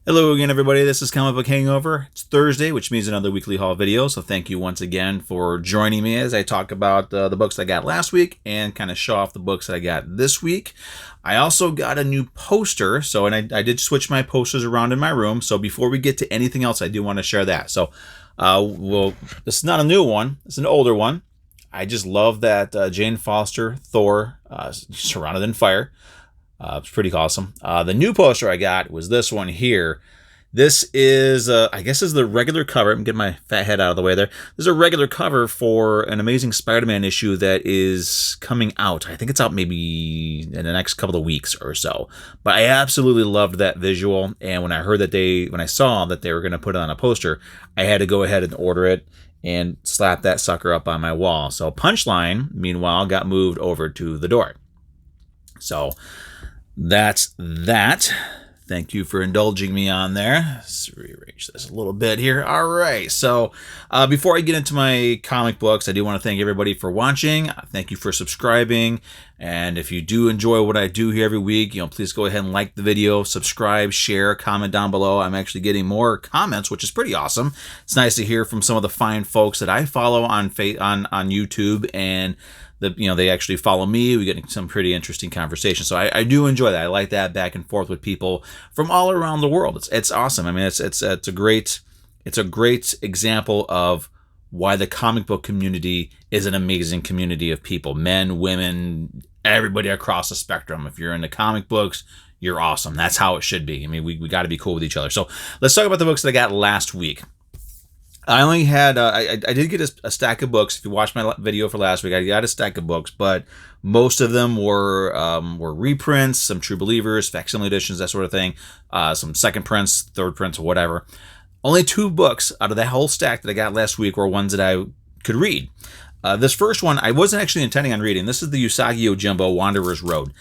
Hello again, everybody. This is Comic Book Hangover. It's Thursday, which means another weekly haul video. So thank you once again for joining me as I talk about the books I got last week and kind of show off the books that I got this week. I also got a new poster. I did switch my posters around in my room. So before we get to anything else, I do want to share that. This is not a new one. It's an older one. I just love that Jane Foster, Thor, Surrounded in Fire. It's pretty awesome. The new poster I got was this one here. This is, I guess, is the regular cover. I'm getting my fat head out of the way there. This is a regular cover for an Amazing Spider-Man issue that is coming out. I think it's out maybe in the next couple of weeks or so. But I absolutely loved that visual. And when I saw that they were going to put it on a poster, I had to go ahead and order it and slap that sucker up on my wall. So Punchline, meanwhile, got moved over to the door. So that's that. Thank you for indulging me on there. Let's rearrange this a little bit here. All right. So before I get into my comic books, I do want to thank everybody for watching. Thank you for subscribing. And if you do enjoy what I do here every week, please go ahead and like the video, subscribe, share, comment down below. I'm actually getting more comments, which is pretty awesome. It's nice to hear from some of the fine folks that I follow on YouTube, and they actually follow me. We get some pretty interesting conversations. So I do enjoy that. I like that back and forth with people from all around the world. It's awesome. I mean, it's a great example of why the comic book community is an amazing community of people, men, women, everybody across the spectrum. If you're into comic books, you're awesome. That's how it should be. I mean, we got to be cool with each other. So let's talk about the books that I got last week. I only had, I did get a stack of books. If you watched my video for last week, I got a stack of books, but most of them were reprints, some True Believers, facsimile editions, that sort of thing, some second prints, third prints, whatever. Only 2 books out of that whole stack that I got last week were ones that I could read. This first one, I wasn't actually intending on reading. This is the Usagi Jimbo Wanderer's Road.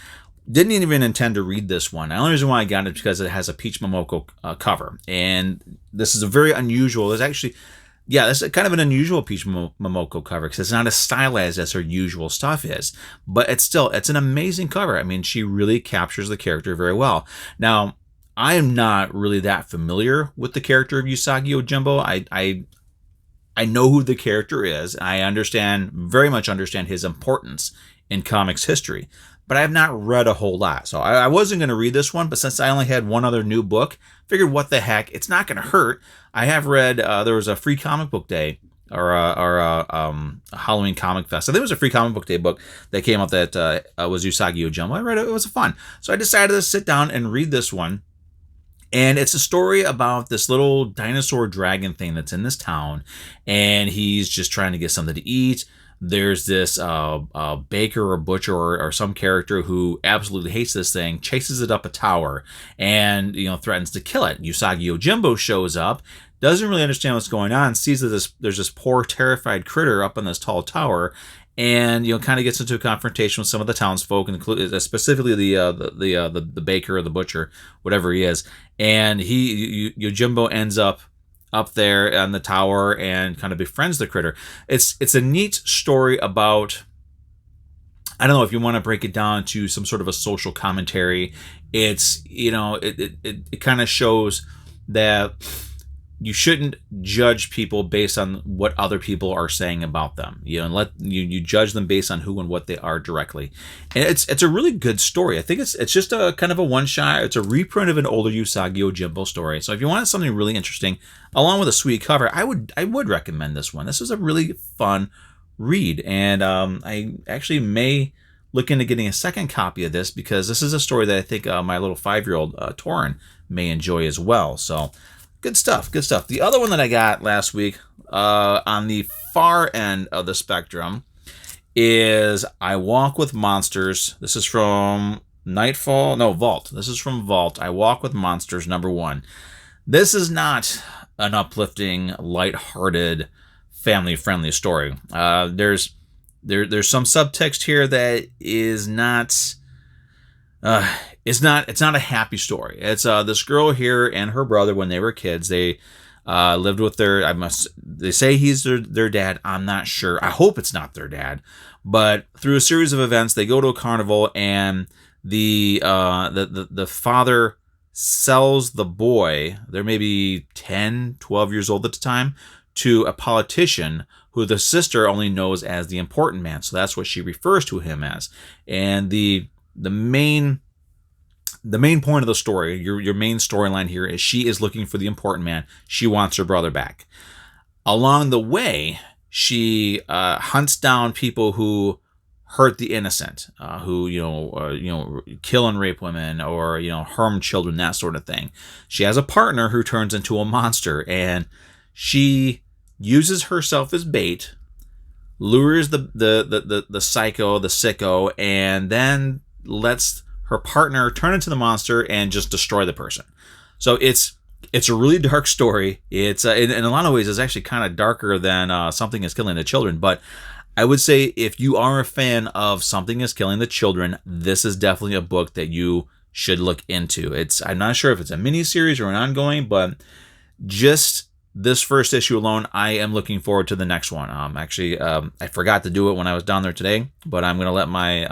Didn't even intend to read this one. The only reason why I got it is because it has a Peach Momoko cover. And this is a very unusual, this is kind of an unusual Peach Momoko cover because it's not as stylized as her usual stuff is. But it's an amazing cover. I mean, she really captures the character very well. Now, I am not really that familiar with the character of Usagi Jimbo. I know who the character is. I very much understand his importance in comics history. But I have not read a whole lot. So I wasn't going to read this one, but since I only had one other new book, figured what the heck, it's not going to hurt. I have read, there was a free comic book day or a Halloween comic fest. I think it was a free comic book day book that came out that was Usagi Jimbo. I read it. It was fun. So I decided to sit down and read this one. And it's a story about this little dinosaur dragon thing that's in this town. And he's just trying to get something to eat. There's this baker or butcher or some character who absolutely hates this thing, chases it up a tower, and threatens to kill it. Usagi Jimbo shows up, doesn't really understand what's going on, sees that there's this poor, terrified critter up on this tall tower, and kind of gets into a confrontation with some of the townsfolk, including specifically the baker or the butcher, whatever he is. And Jimbo ends up there on the tower and kind of befriends the critter. It's a neat story about, I don't know if you want to break it down to some sort of a social commentary. It's it kind of shows that you shouldn't judge people based on what other people are saying about them. And let you judge them based on who and what they are directly. And it's a really good story. I think it's just a kind of a one shot. It's a reprint of an older Usagi Jimbo story. So if you wanted something really interesting, along with a sweet cover, I would recommend this one. This was a really fun read, and I actually may look into getting a second copy of this because this is a story that I think my little 5-year-old Torin may enjoy as well. So. Good stuff. The other one that I got last week on the far end of the spectrum is I Walk with Monsters. This is from Vault. This is from Vault. I Walk with Monsters #1. This is not an uplifting, lighthearted, family-friendly story. There's some subtext here that is not... it's not a happy story. It's this girl here and her brother when they were kids. They lived with they say he's their dad. I'm not sure. I hope it's not their dad. But through a series of events, they go to a carnival, and the father sells the boy, they're maybe 10, 12 years old at the time, to a politician who the sister only knows as the important man. So that's what she refers to him as. And the main point of the story, your main storyline here, is she is looking for the important man. She wants her brother back. Along the way, she hunts down people who hurt the innocent, who kill and rape women, or harm children, that sort of thing. She has a partner who turns into a monster, and she uses herself as bait, lures the psycho, the sicko, and then lets her partner turn into the monster and just destroy the person. So it's a really dark story. It's in a lot of ways, it's actually kind of darker than Something is Killing the Children. But I would say if you are a fan of Something is Killing the Children, this is definitely a book that you should look into. I'm not sure if it's a miniseries or an ongoing, but just this first issue alone, I am looking forward to the next one. I forgot to do it when I was down there today, but I'm going to let my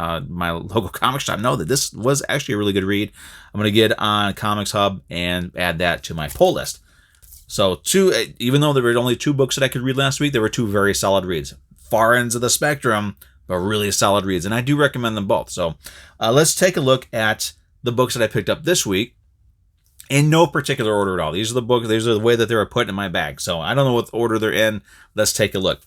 local comic shop know that this was actually a really good read. I'm going to get on Comics Hub and add that to my pull list. So even though there were only 2 books that I could read last week, there were 2 very solid reads. Far ends of the spectrum, but really solid reads, and I do recommend them both. So let's take a look at the books that I picked up this week. In no particular order at all. These are the books. These are the way that they were put in my bag. So I don't know what order they're in. Let's take a look.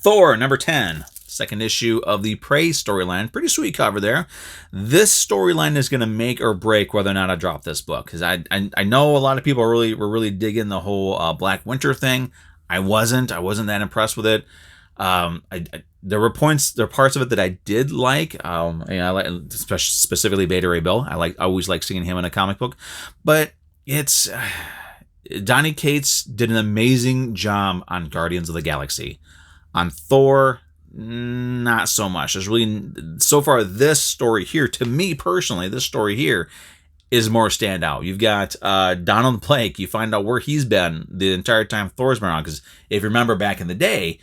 Thor, number 10. Second issue of the Prey storyline. Pretty sweet cover there. This storyline is going to make or break whether or not I drop this book. Because I know a lot of people were really digging the whole Black Winter thing. I wasn't that impressed with it. There were parts of it that I did like. I like specifically Beta Ray Bill. I always like seeing him in a comic book, but it's Donny Cates did an amazing job on Guardians of the Galaxy. On Thor, not so much. There's really so far this story here, to me personally, this story here is more standout. You've got Donald Blake. You find out where he's been the entire time Thor's been around. Because if you remember back in the day,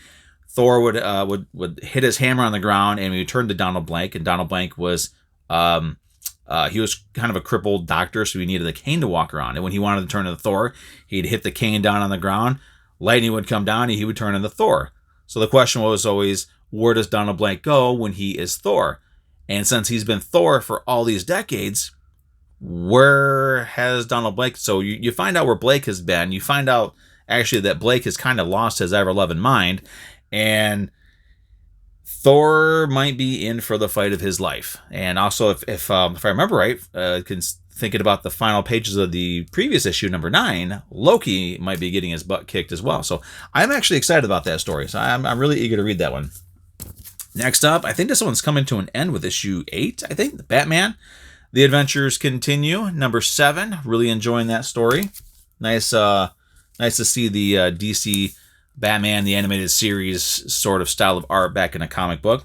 Thor would hit his hammer on the ground, and we would turn to Donald Blank, and Donald Blank was he was kind of a crippled doctor, so he needed a cane to walk around. And when he wanted to turn into Thor, he'd hit the cane down on the ground, lightning would come down, and he would turn into Thor. So the question was always, where does Donald Blank go when he is Thor? And since he's been Thor for all these decades, where has Donald Blake? So you find out where Blake has been. You find out actually that Blake has kind of lost his ever-loving mind, and Thor might be in for the fight of his life. And also, if I remember right, thinking about the final pages of the previous issue, number 9, Loki might be getting his butt kicked as well. So I'm actually excited about that story. So I'm really eager to read that one. Next up, I think this one's coming to an end with issue 8. I think the Batman. The adventures continue. Number 7. Really enjoying that story. Nice to see the DC Batman, the animated series sort of style of art back in a comic book.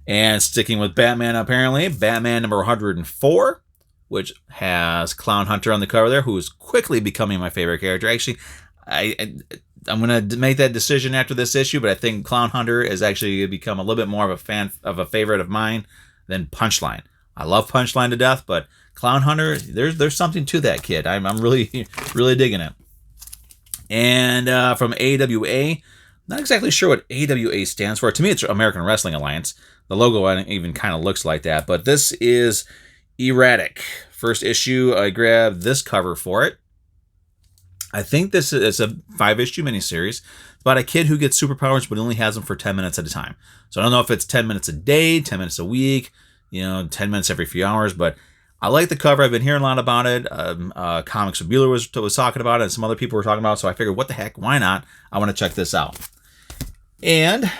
And sticking with Batman, apparently, Batman number 104, which has Clown Hunter on the cover there, who is quickly becoming my favorite character. Actually, I'm going to make that decision after this issue, but I think Clown Hunter is actually going to become a little bit more of a favorite of mine than Punchline. I love Punchline to death, but Clown Hunter, there's something to that kid. I'm really digging it. And from AWA, not exactly sure what AWA stands for. To me, it's American Wrestling Alliance. The logo even kind of looks like that. But this is Erratic. First issue, I grabbed this cover for it. I think this is a 5-issue miniseries. It's about a kid who gets superpowers, but only has them for 10 minutes at a time. So I don't know if it's 10 minutes a day, 10 minutes a week, 10 minutes every few hours, but I like the cover. I've been hearing a lot about it. Comics with Bueller was talking about it, and some other people were talking about it, so I figured, what the heck, why not? I want to check this out. And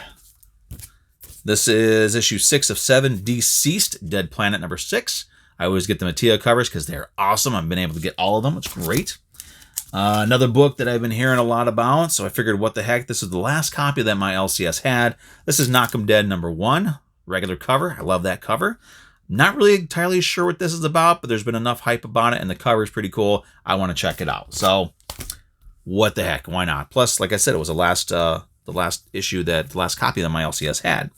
this is issue 6 of 7, Deceased, Dead Planet number 6. I always get the Mattia covers because they're awesome. I've been able to get all of them. It's great. Another book that I've been hearing a lot about, so I figured, what the heck, this is the last copy that my LCS had. This is Knock 'em Dead number 1, regular cover. I love that cover. Not really entirely sure what this is about, but there's been enough hype about it, and the cover is pretty cool. I want to check it out. So, what the heck? Why not? Plus, like I said, it was the last issue, the last copy that my LCS had.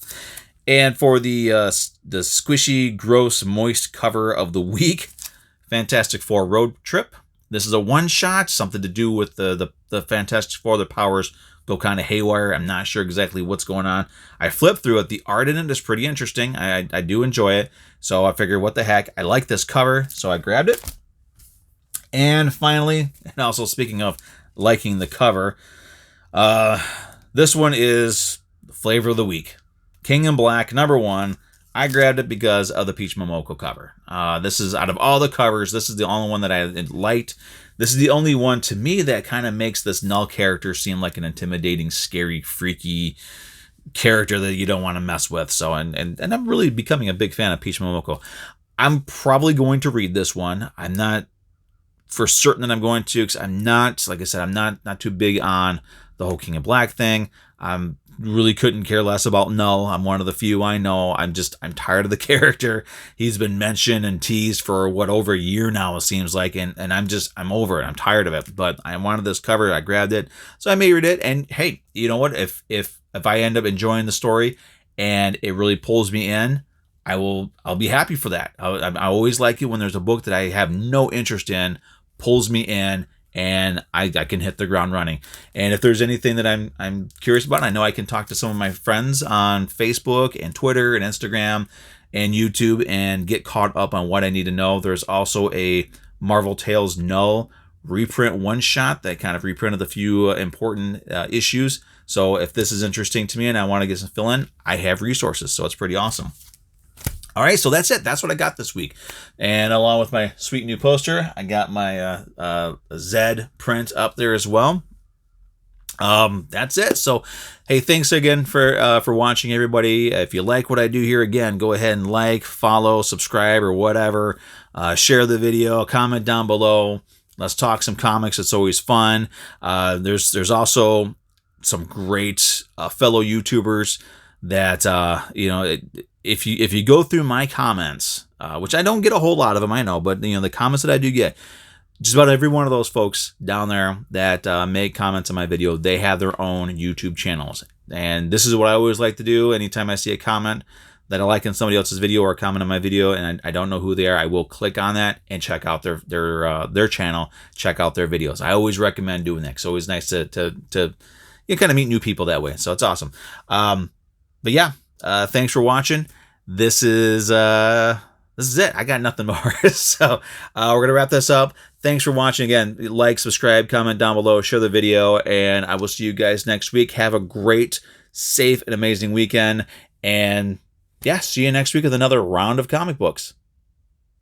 And for the squishy, gross, moist cover of the week, Fantastic Four Road Trip. This is a one-shot, something to do with the Fantastic Four. Their powers go kind of haywire. I'm not sure exactly what's going on. I flipped through it. The art in it is pretty interesting. I do enjoy it. So I figured, what the heck? I like this cover, so I grabbed it. And finally, and also speaking of liking the cover, this one is flavor of the week. King in Black, #1. I grabbed it because of the Peach Momoko cover. This is, out of all the covers, this is the only one that I liked. This is the only one, to me, that kind of makes this Null character seem like an intimidating, scary, freaky character that you don't want to mess with. So, and I'm really becoming a big fan of Peach Momoko. I'm probably going to read this one. I'm not for certain that I'm going to, because I'm not, like I said, I'm not too big on the whole King in Black thing. I'm really couldn't care less about Null. I'm one of the few I know. I'm tired of the character. He's been mentioned and teased for over a year now, it seems like, and I'm over it. I'm tired of it. But I wanted this cover. I grabbed it, so I may read it. And hey, you know what? If I end up enjoying the story and it really pulls me in, I'll be happy for that. I always like it when there's a book that I have no interest in, pulls me in, and I can hit the ground running. And if there's anything that I'm curious about, I know I can talk to some of my friends on Facebook and Twitter and Instagram and YouTube and get caught up on what I need to know. There's also a Marvel Tales Null reprint one-shot that kind of reprinted a few important issues. So if this is interesting to me and I want to get some fill-in, I have resources. So it's pretty awesome. All right, so that's it. That's what I got this week. And along with my sweet new poster, I got my Zed print up there as well. That's it. So, hey, thanks again for watching, everybody. If you like what I do here, again, go ahead and like, follow, subscribe, or whatever. Share the video, comment down below. Let's talk some comics. It's always fun. There's also some great fellow YouTubers that if you go through my comments, which I don't get a whole lot of them, I know, but the comments that I do get, just about every one of those folks down there that make comments on my video, they have their own YouTube channels. And this is what I always like to do. Anytime I see a comment that I like in somebody else's video or a comment on my video and I don't know who they are, I will click on that and check out their channel, check out their videos. I always recommend doing that. It's always nice to kind of meet new people that way. So it's awesome. But yeah, thanks for watching. This is it. I got nothing more. So we're going to wrap this up. Thanks for watching. Again, like, subscribe, comment down below, share the video, and I will see you guys next week. Have a great, safe, and amazing weekend. And yeah, see you next week with another round of comic books.